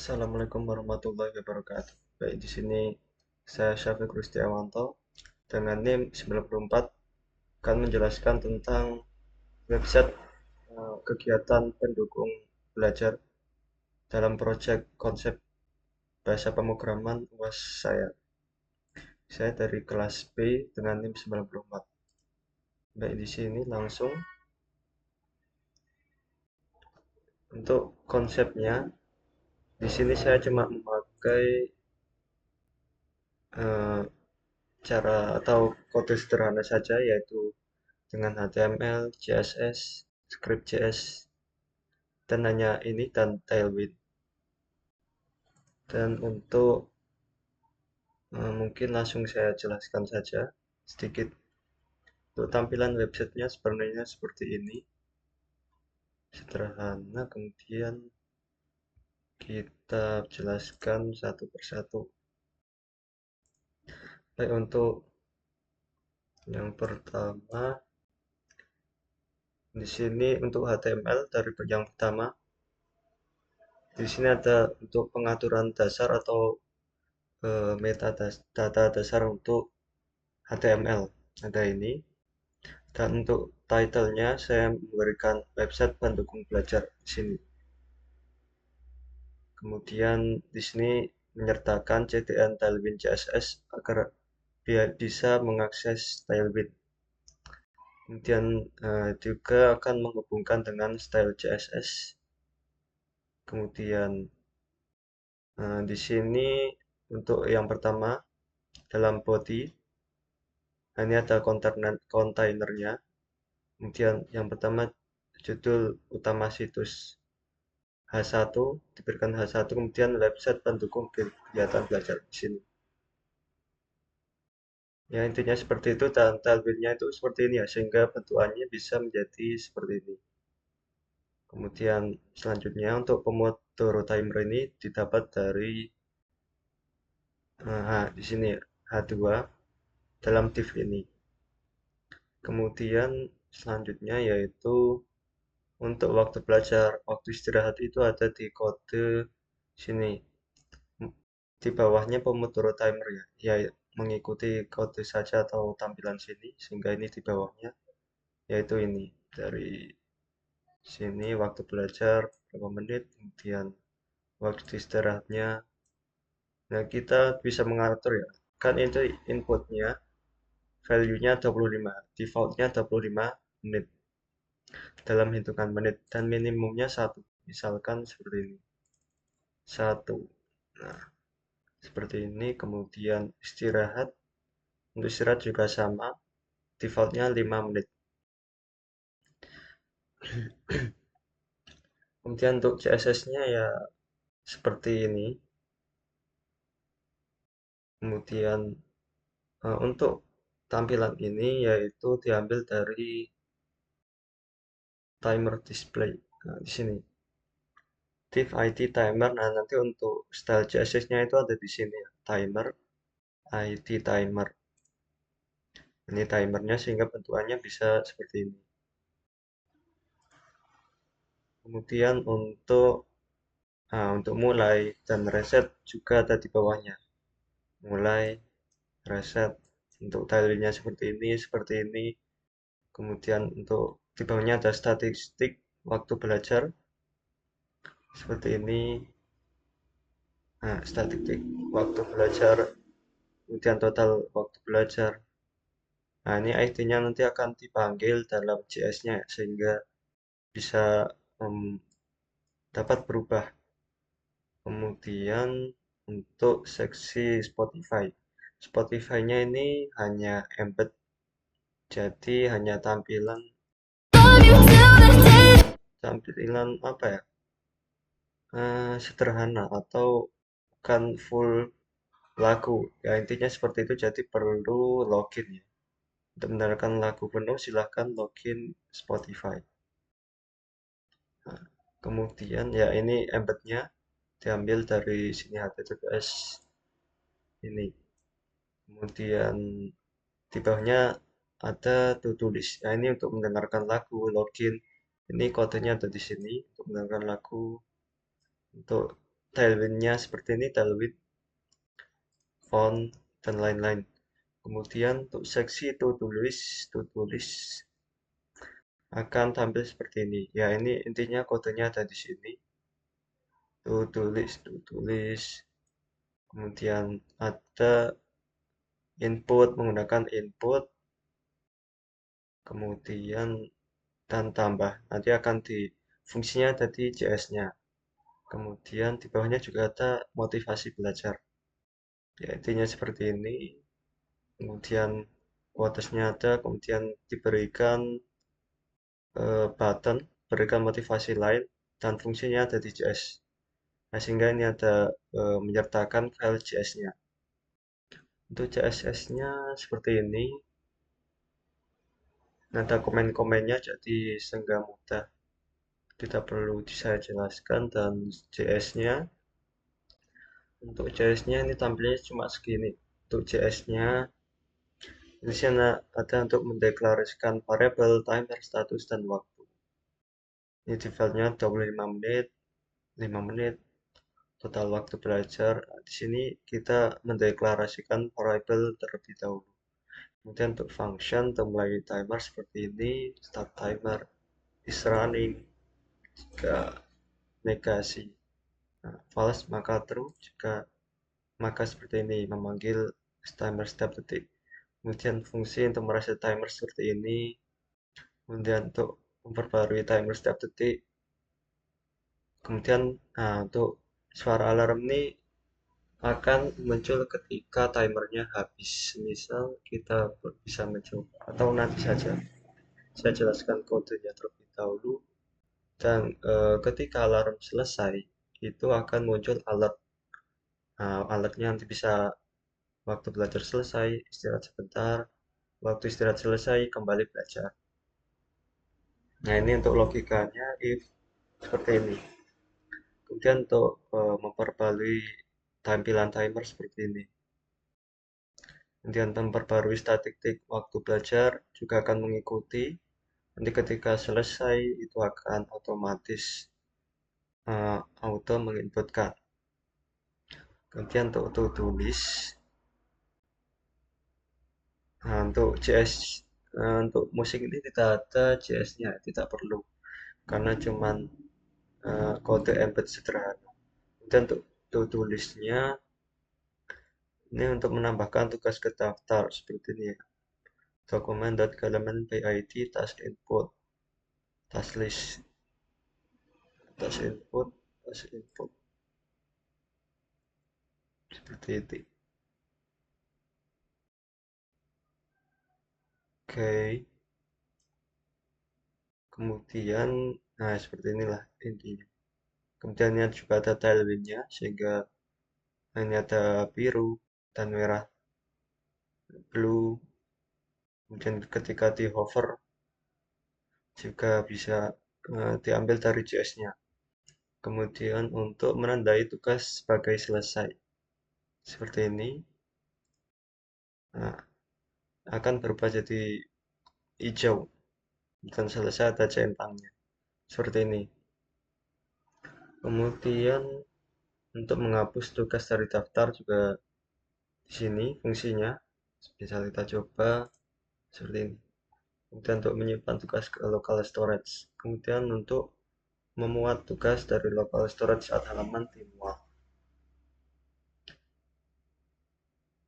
Assalamualaikum warahmatullahi wabarakatuh. Baik, di sini saya Syafiq Rustiawanto dengan NIM 94 akan menjelaskan tentang website kegiatan pendukung belajar dalam proyek konsep bahasa pemrograman UAS saya. Saya dari kelas B dengan NIM 94. Baik, di sini langsung untuk konsepnya. Di sini saya cuma memakai eh, cara atau kode sederhana saja, yaitu dengan HTML, CSS, Script.js, dan hanya ini dan Tailwind. Dan untuk mungkin langsung saya jelaskan saja sedikit. Untuk tampilan websitenya sebenarnya seperti ini, sederhana. Kemudian kita jelaskan satu persatu. Baik, untuk yang pertama, di sini untuk HTML dari yang pertama, di sini ada untuk pengaturan dasar atau metadata dasar untuk HTML. Ada ini. Dan untuk title-nya saya memberikan website pendukung belajar di sini. Kemudian di sini menyertakan CDN Tailwind CSS agar bisa mengakses Tailwind. Kemudian juga akan menghubungkan dengan style CSS. Kemudian di sini untuk yang pertama dalam body ini ada kontainernya. Kemudian yang pertama judul utama situs H1, diberikan H1, kemudian website pendukung kegiatan belajar di sini. Ya, intinya seperti itu, dan tailwind-nya itu seperti ini ya, sehingga bentukannya bisa menjadi seperti ini. Kemudian selanjutnya untuk Pomodoro timer ini didapat dari di sini H2 dalam div ini. Kemudian selanjutnya yaitu untuk waktu belajar, waktu istirahat itu ada di kode sini. Di bawahnya Pomodoro timer ya, ya mengikuti kode saja atau tampilan sini, sehingga ini di bawahnya, yaitu ini. Dari sini waktu belajar berapa menit, kemudian waktu istirahatnya. Nah, kita bisa mengatur ya, kan itu inputnya, value-nya 25, default-nya 25 menit dalam hitungan menit, dan minimumnya 1, misalkan seperti ini, 1. Nah, seperti ini. Kemudian istirahat, untuk istirahat juga sama, defaultnya 5 menit. Kemudian untuk CSS-nya ya seperti ini. Kemudian untuk tampilan ini yaitu diambil dari timer display. Nah, di sini div id timer. Nah, nanti untuk style CSS-nya itu ada di sini ya, timer id timer. Ini timernya sehingga bentukannya bisa seperti ini. Kemudian untuk mulai dan reset juga ada di bawahnya. Mulai, reset, untuk tailwind-nya seperti ini, seperti ini. Kemudian untuk di bawahnya ada statistik waktu belajar seperti ini. Nah, statistik waktu belajar, kemudian total waktu belajar. Nah, ini ID-nya nanti akan dipanggil dalam JS-nya sehingga bisa dapat berubah. Kemudian untuk seksi Spotify. Spotify-nya ini hanya embed, jadi hanya tampilan apa ya? Sederhana atau bukan full lagu. Ya, intinya seperti itu, jadi perlu login ya. Untuk mendengarkan lagu penuh silahkan login Spotify. Nah, kemudian ya ini embednya diambil dari sini HTTPS ini. Kemudian di bawahnya ada to-do list. Nah, ini untuk mendengarkan lagu, login. Ini kodenya ada di sini untuk mendengarkan lagu. Untuk tailwind-nya seperti ini, tailwind, font, dan lain-lain. Kemudian untuk seksi tulis akan tampil seperti ini. Ya, ini intinya kodenya ada di sini. Tulis. Kemudian ada input, menggunakan input. Kemudian dan tambah. Nanti akan di fungsinya ada di JS-nya. Kemudian di bawahnya juga ada motivasi belajar. Ya, intinya seperti ini. Kemudian quotesnya ada, kemudian diberikan button, berikan motivasi lain, dan fungsinya ada di JS. Nah, sehingga ini ada menyertakan file JS-nya. Untuk CSS-nya seperti ini. Ada komen-komennya, jadi sehingga mudah. Tidak perlu saya jelaskan. Dan JS-nya, untuk JS-nya ini tampilnya cuma segini. Untuk JS-nya, di sini ada untuk mendeklarasikan variabel, timer, status, dan waktu. Ini defaultnya 25 menit, 5 menit, total waktu belajar. Di sini kita mendeklarasikan variabel terlebih dahulu. Kemudian untuk function, untuk mulai timer seperti ini, start timer, is running, jika negasi. Nah, false maka true, jika maka seperti ini, memanggil timer setiap detik. Kemudian fungsi untuk mereset timer seperti ini. Kemudian untuk memperbarui timer setiap detik. Kemudian untuk suara alarm ini akan muncul ketika timernya habis. Misal kita bisa mencoba, atau nanti saja saya jelaskan kodenya terlebih dahulu. Dan ketika alarm selesai, itu akan muncul alert. Alertnya nanti bisa waktu belajar selesai, istirahat sebentar, waktu istirahat selesai, kembali belajar. Nah, ini untuk logikanya if seperti ini. Kemudian untuk memperbarui tampilan timer seperti ini. Kemudian memperbarui statistik waktu belajar juga akan mengikuti. Nanti ketika selesai itu akan otomatis auto menginputkan. Kemudian untuk tulis, nah, untuk JS untuk musik ini tidak ada JS-nya, tidak perlu karena cuman kode embed sederhana. Kemudian untuk tulisnya ini untuk menambahkan tugas ke daftar seperti ini ya. Document.element by ID task input, task list, task input seperti itu. Oke. Kemudian nah seperti inilah intinya. Kemudian ini juga ada tailwind-nya sehingga ini ada biru dan merah, blue. Kemudian ketika di hover juga bisa diambil dari JS-nya. Kemudian untuk menandai tugas sebagai selesai seperti ini, nah, akan berubah jadi hijau dan selesai ada centangnya seperti ini. Kemudian untuk menghapus tugas dari daftar juga di sini fungsinya. Bisa kita coba seperti ini. Kemudian untuk menyimpan tugas ke local storage. Kemudian untuk memuat tugas dari local storage saat halaman dimuat.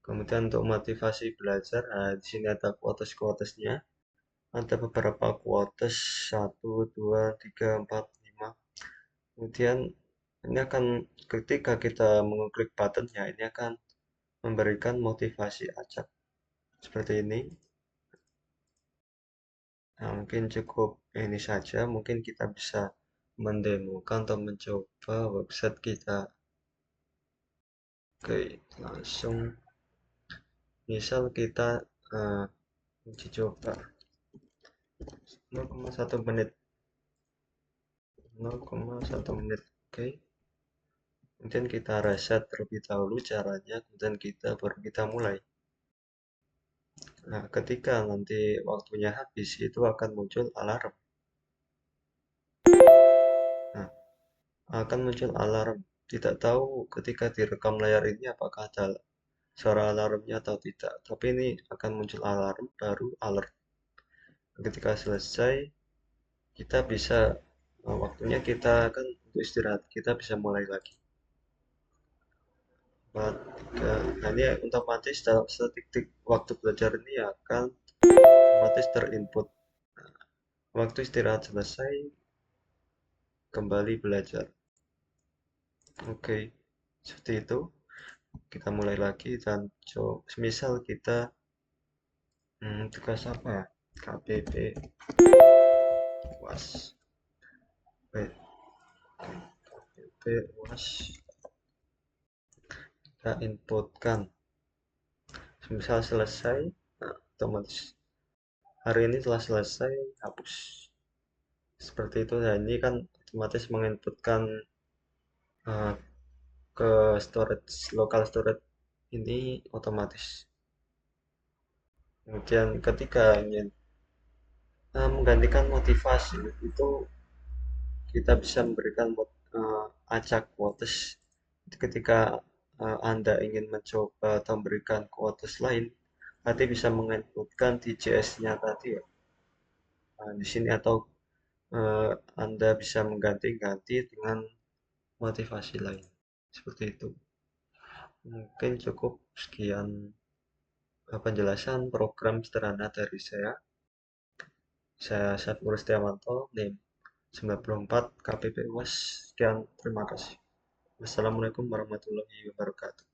Kemudian untuk motivasi belajar, nah, di sini ada quotes-quotesnya. Ada beberapa quotes 1, 2, 3, 4, 5. Kemudian ini akan ketika kita mengklik buttonnya, ini akan memberikan motivasi acak seperti ini. Nah, mungkin cukup ini saja. Mungkin kita bisa mendemokan atau mencoba website kita. Oke, langsung. Misal kita uji coba 0,1 menit. 0,1 menit. Oke. Kemudian kita reset terlebih dahulu caranya, kemudian baru kita mulai. Nah, ketika nanti waktunya habis, itu akan muncul alarm. Nah, akan muncul alarm tidak tahu ketika direkam layar ini apakah ada suara alarmnya atau tidak. Tapi ini akan muncul alarm baru alert. Ketika selesai, kita bisa waktunya kita kan untuk istirahat, kita bisa mulai lagi. 4, 3. Nah, ini otomatis dalam detik waktu belajar ini akan otomatis terinput. Waktu istirahat selesai, kembali belajar. Oke, seperti itu. Kita mulai lagi dan misal kita tugas apa ya? KPP UAS. Baik, KPP UAS kita inputkan. Misal selesai, nah, otomatis hari ini telah selesai, hapus. Seperti itu. Nah, ini kan otomatis menginputkan uh, ke storage, local storage ini otomatis. Kemudian ketika ingin menggantikan motivasi itu kita bisa memberikan acak quotes ketika Anda ingin mencoba atau memberikan quotes lain, nanti bisa menginputkan TJS-nya tadi ya. Nah, di sini atau Anda bisa mengganti-ganti dengan motivasi lain. Seperti itu. Mungkin cukup sekian penjelasan program sederhana dari saya. Saya Saiful Setiawanto, NIM 94 KPP UAS. Sekian, terima kasih. Wassalamualaikum warahmatullahi wabarakatuh.